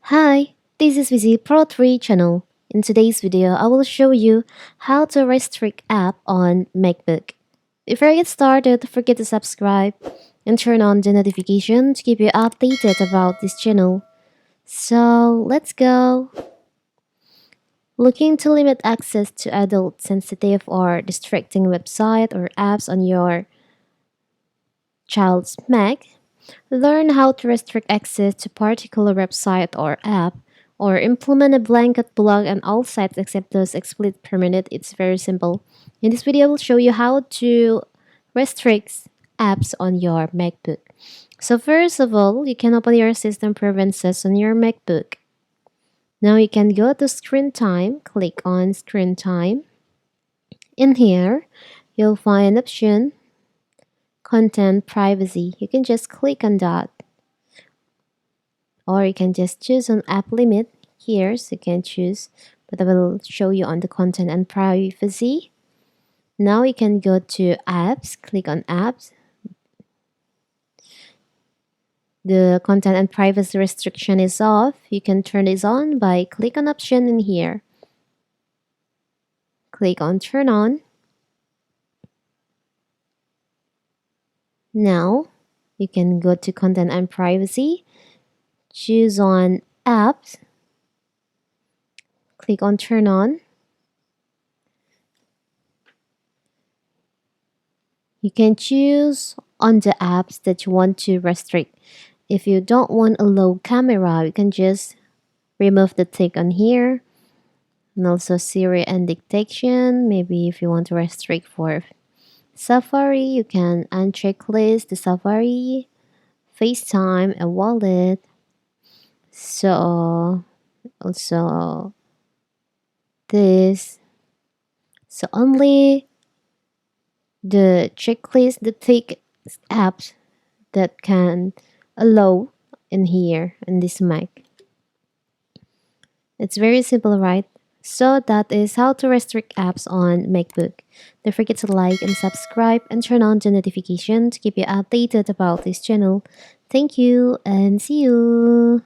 Hi, this is Vizi Pro 3 channel. In today's video, I will show you how to restrict app on Macbook. Before I get started, don't forget to subscribe and turn on the notification to keep you updated about this channel. So let's go. Looking to limit access to adult sensitive or distracting website or apps on your child's Mac? Learn how to restrict access to particular website or app, or implement a blanket block on all sites except those explicitly permitted. It's very simple. In this video, I will show you how to restrict apps on your MacBook. So first of all, you can open your system preferences on your MacBook. Now you can go to screen time, click on screen time. In here, you'll find an option content privacy. You can just click on that, or you can just choose on app limit here, so you can choose, but I will show you on the content and privacy. Now you can go to apps, click on apps. The content and privacy restriction is off. You can turn this on by click on option in here, click on turn on. Now you can go to content and privacy, choose on apps, click on turn on. You can choose on the apps that you want to restrict. If you don't want a low camera, you can just remove the tick on here, and also Siri and detection. Maybe if you want to restrict for Safari, you can uncheck list the Safari, FaceTime, a wallet. So also this. So only the checklist, the tick apps that can allow in here in this Mac. It's very simple, right? So that is how to restrict apps on MacBook. Don't forget to like and subscribe and turn on the notification to keep you updated about this channel. Thank you and see you.